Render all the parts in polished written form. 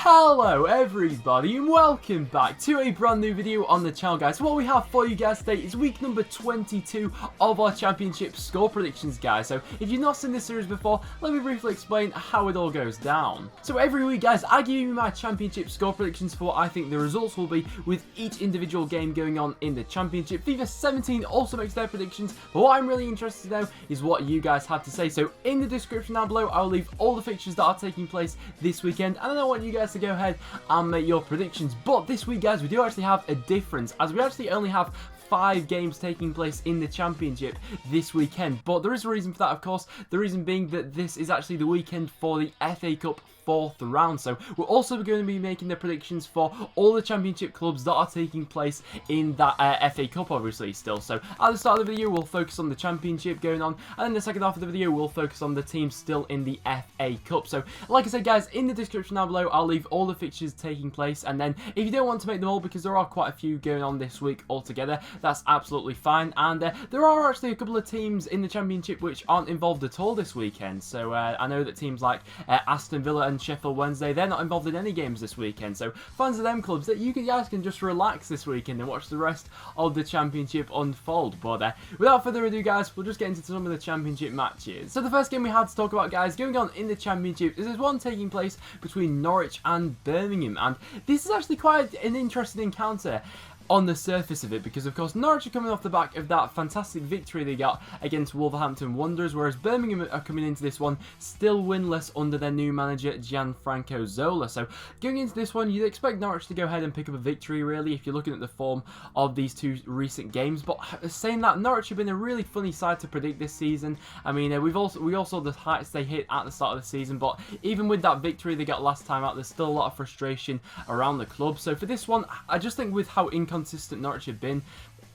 Hello everybody and welcome back to a brand new video on the channel, guys. So what we have for you guys today is week number 22 of our championship score predictions, guys. So if you've not seen this series before, let me briefly explain how it all goes down. So every week, guys, I give you my championship score predictions for what I think the results will be with each individual game going on in the championship. FIFA 17 also makes their predictions, but what I'm really interested to know is what you guys have to say. So in the description down below, I'll leave all the fixtures that are taking place this weekend, and I want you guys to go ahead and make your predictions. But this week, guys, we do actually have a difference, as we actually only have 5 games taking place in the championship this weekend. But there is a reason for that, of course. The reason being that this is actually the weekend for the FA Cup 4th round. So we're also going to be making the predictions for all the championship clubs that are taking place in that FA Cup, obviously, still. So at the start of the video, we'll focus on the championship going on, and in the second half of the video, we'll focus on the teams still in the FA Cup. So like I said, guys, in the description down below, I'll leave all the fixtures taking place, and then if you don't want to make them all, because there are quite a few going on this week altogether, that's absolutely fine. And there are actually a couple of teams in the championship which aren't involved at all this weekend. So I know that teams like Aston Villa and Sheffield Wednesday, they're not involved in any games this weekend. So fans of them clubs, that you guys can just relax this weekend and watch the rest of the championship unfold. But without further ado, guys, we'll just get into some of the championship matches. So the first game we had to talk about, guys, going on in the championship is there's one taking place between Norwich and Birmingham, and this is actually quite an interesting encounter on the surface of it, because of course Norwich are coming off the back of that fantastic victory they got against Wolverhampton Wanderers, whereas Birmingham are coming into this one still winless under their new manager Gianfranco Zola. So going into this one, you'd expect Norwich to go ahead and pick up a victory, really, if you're looking at the form of these two recent games. But saying that, Norwich have been a really funny side to predict this season. I mean, we all saw the heights they hit at the start of the season, but even with that victory they got last time out, there's still a lot of frustration around the club. So for this one, I just think with how inconsistent Norwich have been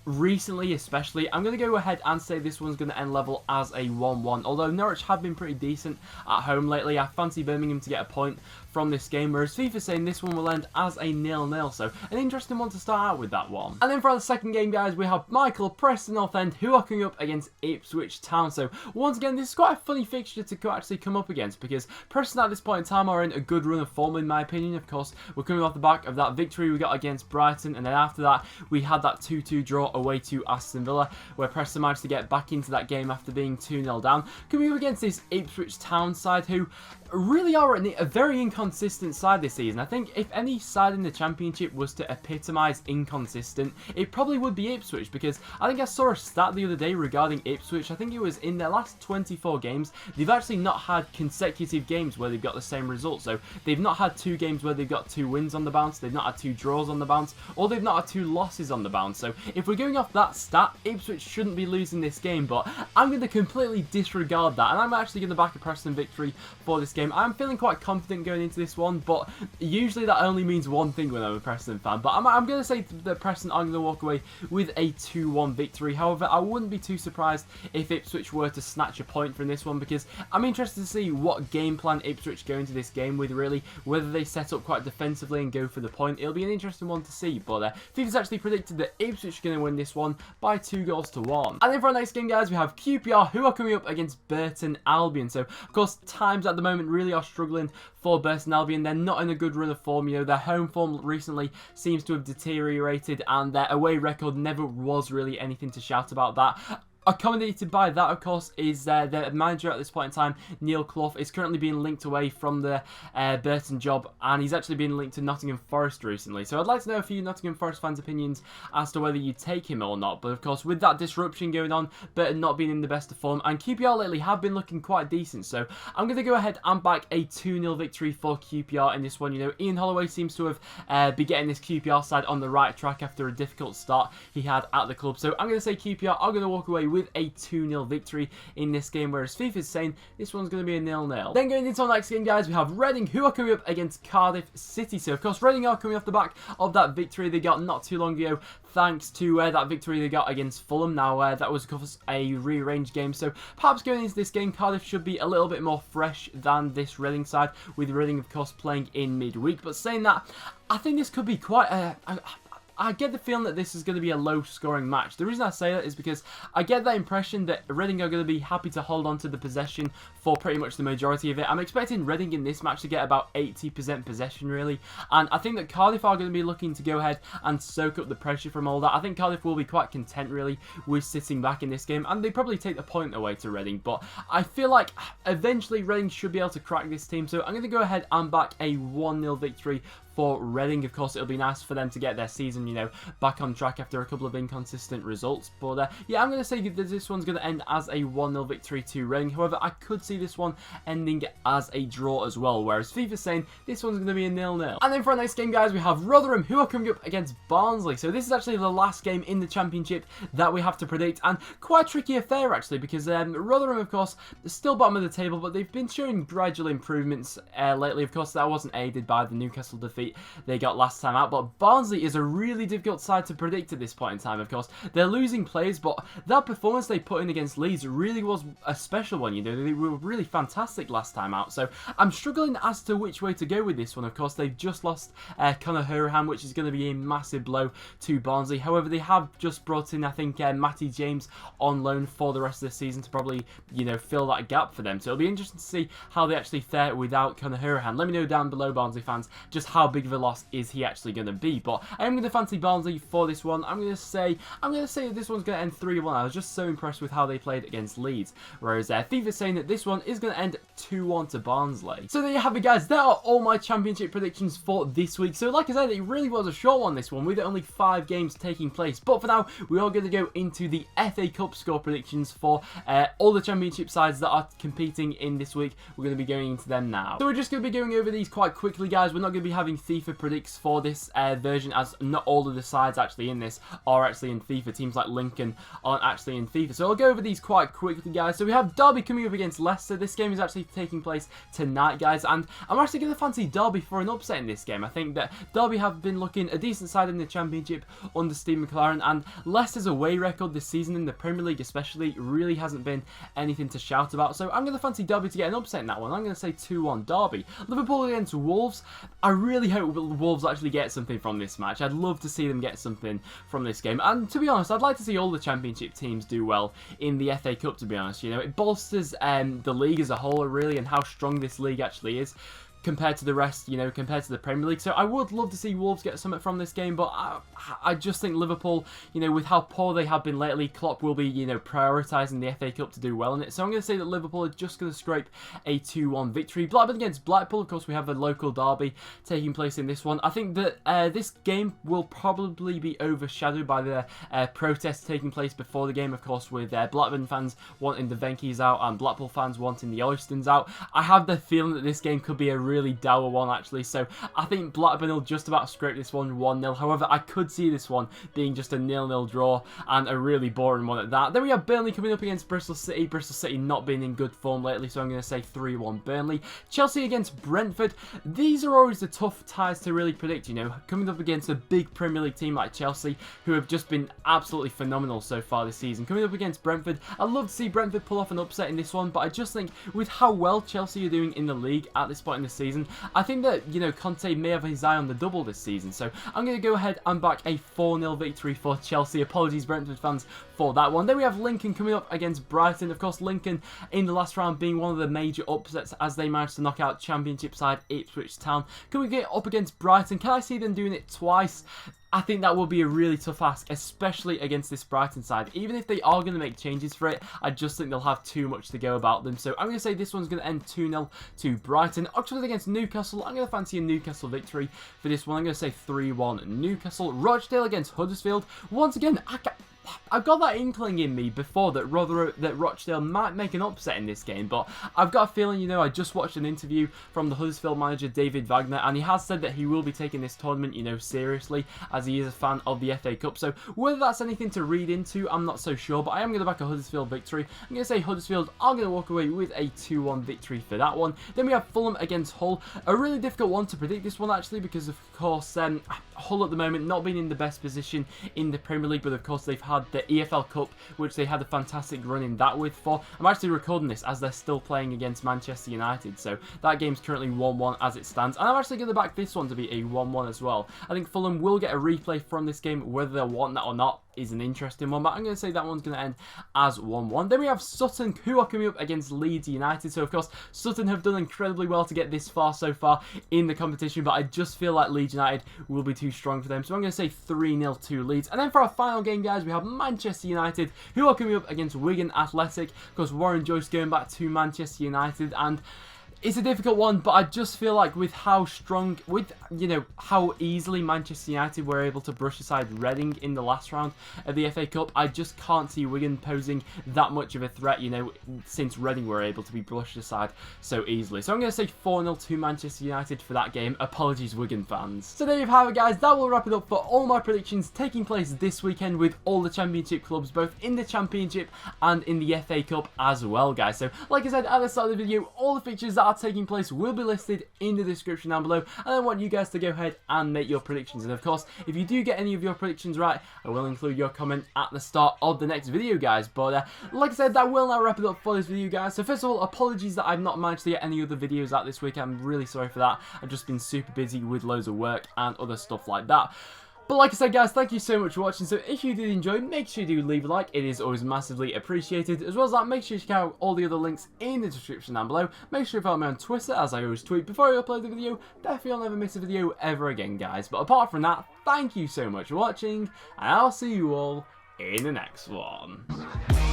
recently, especially, I'm going to go ahead and say this one's going to end level as a 1-1. Although Norwich have been pretty decent at home lately, I fancy Birmingham to get a point from this game, whereas FIFA's saying this one will end as a 0-0. So an interesting one to start out with, that one. And then for the second game, guys, we have Preston North End, who are coming up against Ipswich Town. So once again, this is quite a funny fixture to actually come up against, because Preston at this point in time are in a good run of form, in my opinion. Of course, we're coming off the back of that victory we got against Brighton, and then after that we had that 2-2 draw away to Aston Villa, where Preston managed to get back into that game after being 2-0 down, coming up against this Ipswich Town side, who really are a very inconsistent side this season. I think if any side in the championship was to epitomise inconsistent, it probably would be Ipswich, because I think I saw a stat the other day regarding Ipswich. I think it was in their last 24 games, they've actually not had consecutive games where they've got the same result. So they've not had 2 games where they've got 2 wins on the bounce, they've not had 2 draws on the bounce, or they've not had 2 losses on the bounce. So if we're going off that stat, Ipswich shouldn't be losing this game, but I'm going to completely disregard that, and I'm actually going to back a Preston victory for this game. I'm feeling quite confident going into this one, but usually that only means one thing when I'm a Preston fan. But I'm going to say that Preston are going to walk away with a 2-1 victory. However, I wouldn't be too surprised if Ipswich were to snatch a point from this one, because I'm interested to see what game plan Ipswich go into this game with, really, whether they set up quite defensively and go for the point. It'll be an interesting one to see, but FIFA's actually predicted that Ipswich are going to win this one by 2-1. And then for our next game, guys, we have QPR, who are coming up against Burton Albion. So of course, times at the moment really are struggling for Burton Albion. They're not in a good run of form. You know, their home form recently seems to have deteriorated, and their away record never was really anything to shout about. That accommodated by that, of course, is the manager at this point in time, Neil Clough, is currently being linked away from the Burton job, and he's actually been linked to Nottingham Forest recently. So I'd like to know a few Nottingham Forest fans' opinions as to whether you take him or not. But of course, with that disruption going on, Burton not being in the best of form, and QPR lately have been looking quite decent. So I'm going to go ahead and back a 2-0 victory for QPR in this one. You know, Ian Holloway seems to have be getting this QPR side on the right track after a difficult start he had at the club. So I'm going to say QPR are going to walk away with a 2-0 victory in this game, whereas FIFA is saying this one's going to be a 0-0. Then going into our next game, guys, we have Reading, who are coming up against Cardiff City. So of course, Reading are coming off the back of that victory they got not too long ago, thanks to that victory they got against Fulham. Now that was, of course, a rearranged game, so perhaps going into this game, Cardiff should be a little bit more fresh than this Reading side, with Reading, of course, playing in midweek. But saying that, I think this could be quite I get the feeling that this is going to be a low-scoring match. The reason I say that is because I get that impression that Reading are going to be happy to hold on to the possession for pretty much the majority of it. I'm expecting Reading in this match to get about 80% possession, really. And I think that Cardiff are going to be looking to go ahead and soak up the pressure from all that. I think Cardiff will be quite content, really, with sitting back in this game. And they probably take the point away to Reading. But I feel like eventually Reading should be able to crack this team. So I'm going to go ahead and back a 1-0 victory for Reading. Of course, it'll be nice for them to get their season, you know, back on track after a couple of inconsistent results. But yeah, I'm going to say that this one's going to end as a 1-0 victory to Reading. However, I could see this one ending as a draw as well, whereas FIFA's saying this one's going to be a 0-0. And then for our next game, guys, we have Rotherham, who are coming up against Barnsley. So this is actually the last game in the Championship that we have to predict, and quite a tricky affair, actually, because Rotherham, of course, is still bottom of the table, but they've been showing gradual improvements lately. Of course, that wasn't aided by the Newcastle defeat they got last time out, but Barnsley is a really difficult side to predict at this point in time. Of course, they're losing players, but that performance they put in against Leeds really was a special one. You know, they were really fantastic last time out, so I'm struggling as to which way to go with this one. Of course, they've just lost Rotherham, which is going to be a massive blow to Barnsley. However, they have just brought in, I think, Matty James on loan for the rest of the season to probably, you know, fill that gap for them. So it'll be interesting to see how they actually fare without Rotherham. Let me know down below, Barnsley fans, just how big of a loss is he actually going to be. But I am going to fancy Barnsley for this one. I'm going to say that this one's going to end 3-1. I was just so impressed with how they played against Leeds, whereas FIFA's saying that this one is going to end 2-1 to Barnsley. So there you have it, guys. That are all my Championship predictions for this week. So like I said, it really was a short one, this one, with only 5 games taking place. But for now, we are going to go into the FA Cup score predictions for all the Championship sides that are competing in this week. We're going to be going into them now. So we're just going to be going over these quite quickly, guys. We're not going to be having FIFA predicts for this version, as not all of the sides actually in this are actually in FIFA. Teams like Lincoln aren't actually in FIFA. So I'll go over these quite quickly, guys. So we have Derby coming up against Leicester. This game is actually taking place tonight, guys, and I'm actually going to fancy Derby for an upset in this game. I think that Derby have been looking a decent side in the Championship under Steve McLaren, and Leicester's away record this season in the Premier League especially really hasn't been anything to shout about. So I'm going to fancy Derby to get an upset in that one. I'm going to say 2-1 Derby. Liverpool against Wolves. I really hope Wolves actually get something from this match. I'd love to see them get something from this game. And to be honest, I'd like to see all the Championship teams do well in the FA Cup, to be honest. You know, it bolsters the league as a whole, really, and how strong this league actually is compared to the rest, you know, compared to the Premier League. So I would love to see Wolves get something from this game, but I just think Liverpool, you know, with how poor they have been lately, Klopp will be, you know, prioritising the FA Cup to do well in it. So I'm going to say that Liverpool are just going to scrape a 2-1 victory. Blackburn against Blackpool, of course, we have a local derby taking place in this one. I think that this game will probably be overshadowed by the protests taking place before the game, of course, with Blackburn fans wanting the Venkies out and Blackpool fans wanting the Oystons out. I have the feeling that this game could be a really dour one, actually, so I think Blackburn will just about scrape this one 1-0. However, I could see this one being just a 0-0 draw and a really boring one at that. Then we have Burnley coming up against Bristol City. Bristol City not being in good form lately, so I'm going to say 3-1 Burnley. Chelsea against Brentford. These are always the tough ties to really predict, you know, coming up against a big Premier League team like Chelsea, who have just been absolutely phenomenal so far this season. Coming up against Brentford, I'd love to see Brentford pull off an upset in this one, but I just think with how well Chelsea are doing in the league at this point in the season, I think that, you know, Conte may have his eye on the double this season. So I'm going to go ahead and back a 4-0 victory for Chelsea. Apologies, Brentford fans, for that one. Then we have Lincoln coming up against Brighton. Of course, Lincoln in the last round being one of the major upsets as they managed to knock out Championship side Ipswich Town. Can we get up against Brighton? Can I see them doing it twice? I think that will be a really tough ask, especially against this Brighton side. Even if they are going to make changes for it, I just think they'll have too much to go about them. So I'm going to say this one's going to end 2-0 to Brighton. Oxford against Newcastle. I'm going to fancy a Newcastle victory for this one. I'm going to say 3-1 Newcastle. Rochdale against Huddersfield. Once again, I've got that inkling in me before that Rochdale might make an upset in this game, but I've got a feeling, you know, I just watched an interview from the Huddersfield manager David Wagner, and he has said that he will be taking this tournament, you know, seriously, as he is a fan of the FA Cup. So whether that's anything to read into, I'm not so sure, but I am going to back a Huddersfield victory. I'm going to say Huddersfield are going to walk away with a 2-1 victory for that one. Then we have Fulham against Hull. A really difficult one to predict, this one, actually, because of course Hull at the moment not being in the best position in the Premier League, but of course they've had the EFL Cup, which they had a fantastic run in that with for. I'm actually recording this as they're still playing against Manchester United, so that game's currently 1-1 as it stands, and I'm actually going to back this one to be a 1-1 as well. I think Fulham will get a replay from this game, whether they want that or not is an interesting one, but I'm going to say that one's going to end as 1-1. Then we have Sutton, who are coming up against Leeds United. So of course Sutton have done incredibly well to get this far so far in the competition, but I just feel like Leeds United will be too strong for them, so I'm going to say 3-0 to Leeds. And then for our final game, guys, we have Manchester United, who are coming up against Wigan Athletic. Of course, Warren Joyce going back to Manchester United, and it's a difficult one, but I just feel like with how strong, with, you know, how easily Manchester United were able to brush aside Reading in the last round of the FA Cup, I just can't see Wigan posing that much of a threat, you know, since Reading were able to be brushed aside so easily. So I'm going to say 4-0 to Manchester United for that game. Apologies, Wigan fans. So there you have it, guys. That will wrap it up for all my predictions taking place this weekend with all the Championship clubs, both in the Championship and in the FA Cup as well, guys. So like I said at the start of the video, all the fixtures that are taking place will be listed in the description down below, and I want you guys to go ahead and make your predictions. And of course, if you do get any of your predictions right, I will include your comment at the start of the next video, guys. But like I said, that will now wrap it up for this video, guys. So first of all, apologies that I've not managed to get any other videos out this week. I'm really sorry for that. I've just been super busy with loads of work and other stuff like that. But like I said, guys, thank you so much for watching. So if you did enjoy, make sure you do leave a like. It is always massively appreciated. As well as that, make sure you check out all the other links in the description down below. Make sure you follow me on Twitter, as I always tweet before I upload the video. Definitely I'll never miss a video ever again, guys. But apart from that, thank you so much for watching, and I'll see you all in the next one.